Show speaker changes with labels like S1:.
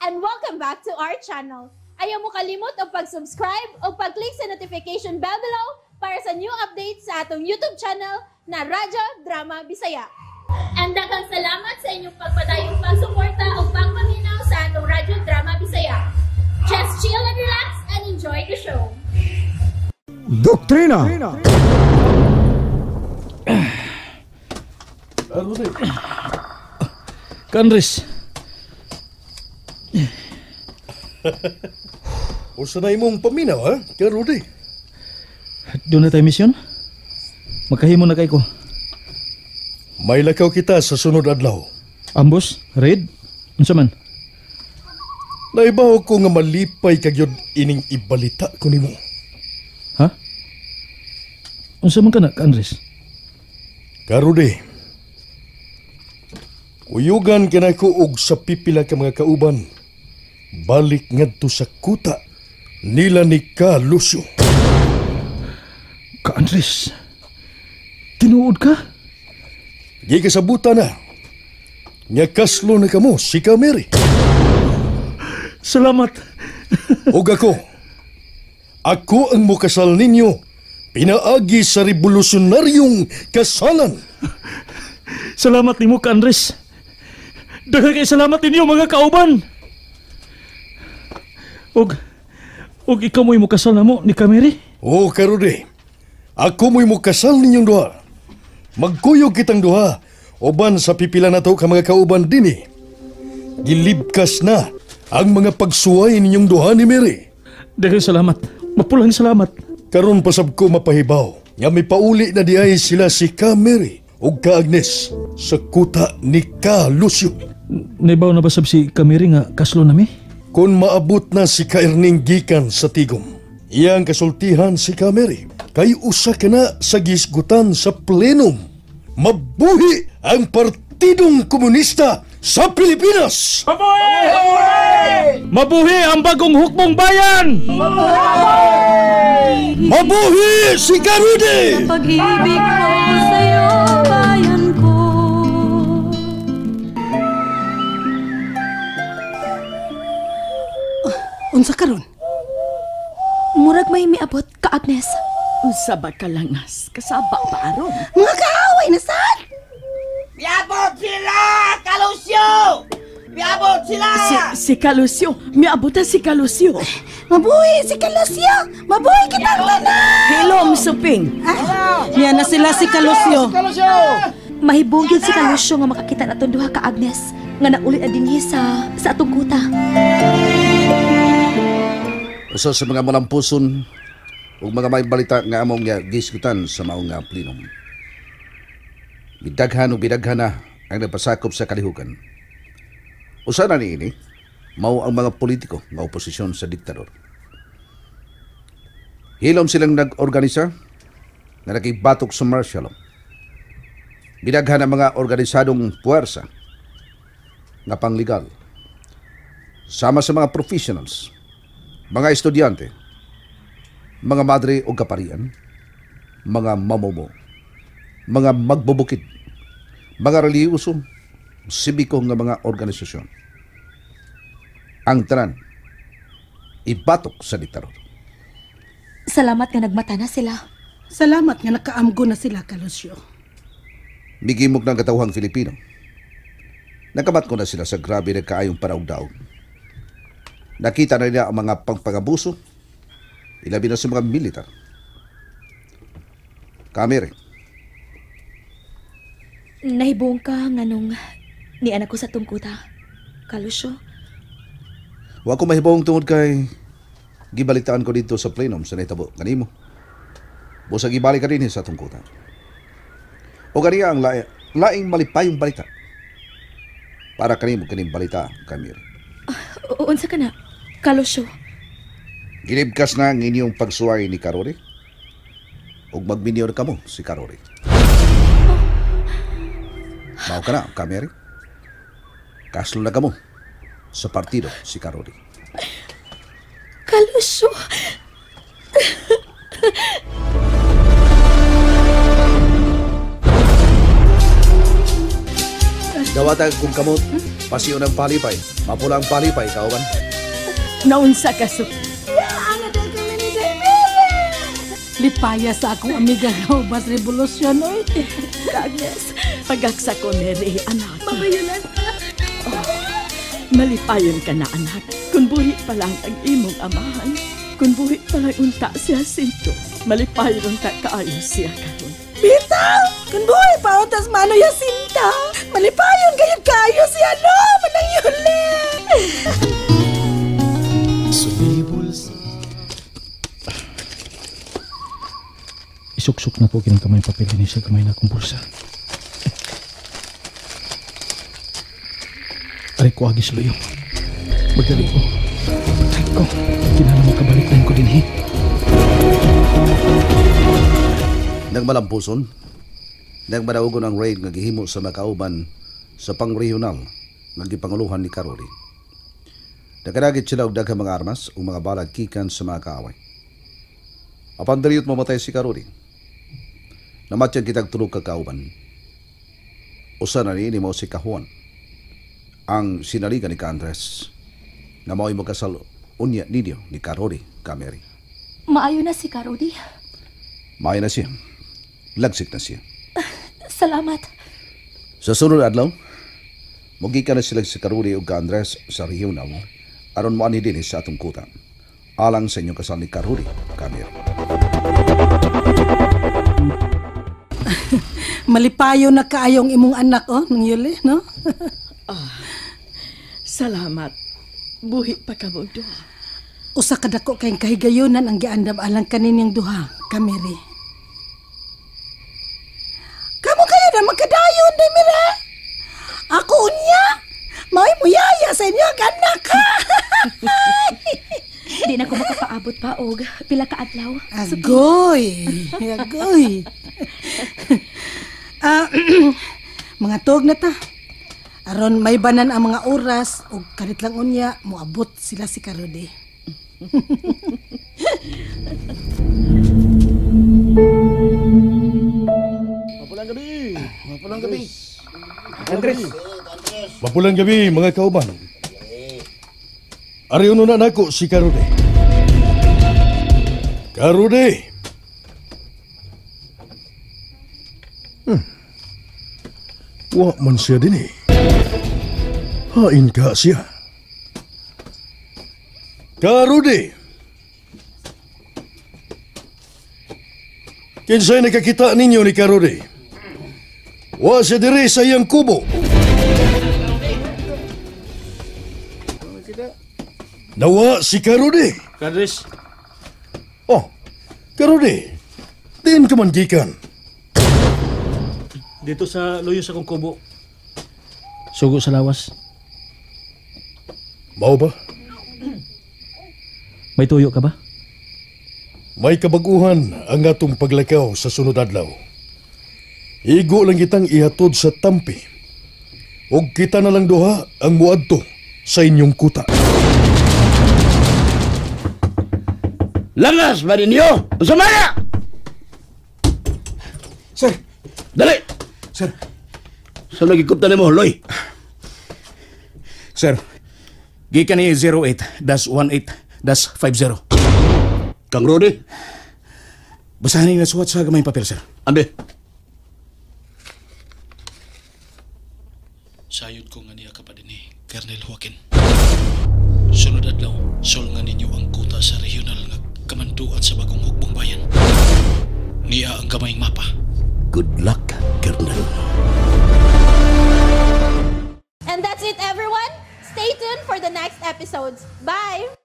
S1: and welcome back to our channel. Ayaw mo kalimot o pag-subscribe o pag-click sa notification bell below para sa new updates sa atong YouTube channel na Radyo Drama Bisaya. And daghang salamat sa inyong pagpadayong pagsuporta o pagpaminaw sa atong Radyo Drama Bisaya. Just chill and relax and enjoy the show.
S2: Doktrina!
S3: Kanris.
S4: Usa na imong paminaw, ha? Karudi.
S3: Doon na tayo misyon? Magkahimo na kay ko.
S4: May lakaw kita sa sunod adlaw.
S3: Ambos? Raid? Unsa man?
S4: Naibaw ko nga malipay kagyod ining ibalita ko nimo.
S3: Ha? Unsa man ka na, Kanris?
S4: Karudi. Uyugan kinako og sa pipila ka mga kauban. Balik ngadto sa kuta nila ni Ka Lucio.
S3: Kanris, tinuod ka?
S4: Di kasabutan na. Nga kaslo na kamo si Ka Mary.
S3: Salamat.
S4: Og ako ang mukasal ninyo pinaagi sa revolusyonaryong kasalan.
S3: Salamat nimo, Kanris. Daghang kay salamat ninyo, mga kauban. Og ikaw mo'y mukasal na mo ni Kameri?
S4: Oo, Karudi. Ako mo'y mukasal ninyong duha. Magkuyog kitang duha. Oban sa pipila na to ka mga kauban din eh. Gilibkas na ang mga pagsuway ninyong duha ni Mary.
S3: Daghang salamat. Mapulang salamat.
S4: Karon pasab ko mapahibaw. Nga may pauli na diay sila si Ka Mary o Ka Agnes sa kuta ni Ka Lucio.
S3: Naibaw na ba sab si Kameri nga kaslo nami?
S4: Kung maabot na si Ka Erning gikan sa tigom, iyang kasultihan si Ka Mary kay usa ka na sa gisgutan sa plenum. Mabuhi ang Partidong Komunista sa Pilipinas!
S3: Mabuhi! Mabuhi ang bagong hukbong bayan!
S4: Mabuhi! Mabuhi si Karudi!
S5: Pag-ibig ko sa'yo, bayan ko.
S6: Unsa karon?
S5: Murag may miabot ka, Agnes.
S6: Unsa ba ka langas? Kasaba pa aron. Mga kaaway na sad!
S7: Miabot sila! Kalusyo! Miabot sila!
S6: Si Kalusyo. Miabot si Kalusyo. Mabuhi si Kalusyo! Mabuhi kitang tanan! Hilom, Suping. Yan na sila si Kalusyo.
S5: Mahibong yun si Kalusyo nga makakita na duha ka, Agnes. Nga naulit na dinhi sa atong kuta.
S8: Usa sa mga malampuson ug mga may balita nga among gisgutan sa maong nga plenum. Bidaghan o bidaghan na ang nagpasakop sa kalihukan. Usa na niini, mao ang mga politiko nga oposisyon sa diktador. Hilom silang nag-organisa nga nakibatok sa martial law. Bidaghan ang mga organisadong puwersa nga panglegal. Sama sa mga professionals, mga estudyante, mga madre o kaparian, mga mamomo, mga magbubukid, mga reliyoso, sibiko nga mga organisasyon. Ang tanan, ibatok sa diktador.
S5: Salamat nga nagmata na sila.
S6: Salamat nga nakaamgo na sila, Kalusyo.
S8: Migimok ng katawhang Filipino. Nakamat ko na sila sa grabe na kaayong paraw-daw. Nakita na nila ang mga pangpangabuso, ilabi na sa mga militar. Kamere.
S5: Nahibong ka nga nung ni anak ko sa tungkuta, Kalusyo.
S8: Wa ko mahibong tungod kay gibalitaan ko dito sa plenum sa naitabo kanimo. Busa gibalik ka din sa tungkuta. O ganiya ang laing malipayong balita. Para kanimo kaning balita, Kamere.
S5: Unsa ka na, Kalusyo?
S8: Ginibkas na ang inyong pagsuway ni Karori ug magminyor ka mo si Karori. Mao ka na, Kamere. Kaslo na ka mo sa partido si Karori.
S5: Kalusyo!
S8: Dawatag kung kamot, pasiyo ng palipay. Mapulang palipay, kauban.
S6: Naunsa ka so. Lipaya sa akong amiga nga ubas revolusyon, oy. Agnes, pagaksa ko, Mary, anak.
S5: Mabayunan ka.
S6: Malipayon ka na, anak. Kung buhi pa lang ang imong amahan, kung buhi pa lang unta siya sinto, malipayon ka kaayo siya karon. Bitaw! Kung buhi pa untas mano ya sinta, malipayon kayo kaayo siya, no? Manang yuli!
S3: Isuksok na ko kinang kamay papel din sa kamay na akong bulsa. Aray ko agis loyo. Magdali ko. Patay ko. Kinala mo kabalikan ko din
S8: Nagmalampuson, nagmadaugon ang raid nga gihimo sa makauban sa pang-regional nga gipanguluhan ni Karoli. Nagkadagit sila og daghang mga armas ug mga balag gikan sa mga kaaway. Apan daliyot mamatay si Karoli. Namatyan kitag tulog ka kauban. Usa na ni mo si Kahuan, ang sinaligan ni Andres, na mao'y magkasal unya ninyo ni Karoli, Mary.
S5: Maayo na si Karodi.
S8: Maayo na siya. Lagsik na siya.
S5: Salamat.
S8: Sa sunod adlaw, magika na sila si Karoli ug Andres sa regional aron moani din sa atong kuta. Alang sa inyong kasal ni Karoli, Mary.
S6: Malipayo na kaayong imong anak, oh, nang yuli, no?
S2: Salamat. Buhi pa ka mo duha.
S6: Usa ka dako kayong kahigayunan ang giandam alang kanining duha, Mary. Kamu kayo na magkadayon, Mira. Ako unya. May muyaya sa inyo, anak ka.
S5: Di na ko makapaabot pa og pila ka adlaw.
S6: Agoy. Agoy. Mga tog na ta. Aron may banan ang mga oras ug kalit lang unya moabot sila si Karodi.
S4: Mapulang gabi. Andres. Mapulang gabi, mga kauban. Ariyo na nako si Karodi. Karodi. Wa man siya din eh. Hain ka siya. Karodi. Kinsay nakakita ninyo ni Karodi? Wa siya diri sa iyang kubo. Nawa si Karodi.
S3: Andres,
S4: Oh, Karodi. Din ka man gikan.
S3: dito sa loyo sa kong kubo. Sugo sa lawas.
S4: Mao ba?
S3: May tuyo ka ba?
S4: May kabaguhan ang atong paglakaw sa sunod adlaw. Igo lang kitang ihatod sa tampi. Ug kita na lang duha ang muadto sa inyong kuta.
S7: Langas ba ninyo? Sumaya!
S9: Sir!
S7: Dali!
S9: Sir!
S7: Saan nagikupta ni mo, Loy?
S9: Sir, gikan ni 08-18-50.
S7: Kang Rodi?
S9: Basahin na suwat sa gamayng papel, sir.
S7: Ande.
S3: Sayod ko nga niya kapatid ni Colonel Joaquin. Sunod adlaw, sol nga ninyo ang kuta sa regional nga kamanduan sa bagong hukbong bayan. Niya ang gamayng mapa.
S7: Good luck, Colonel.
S1: And that's it, everyone. Stay tuned for the next episodes. Bye!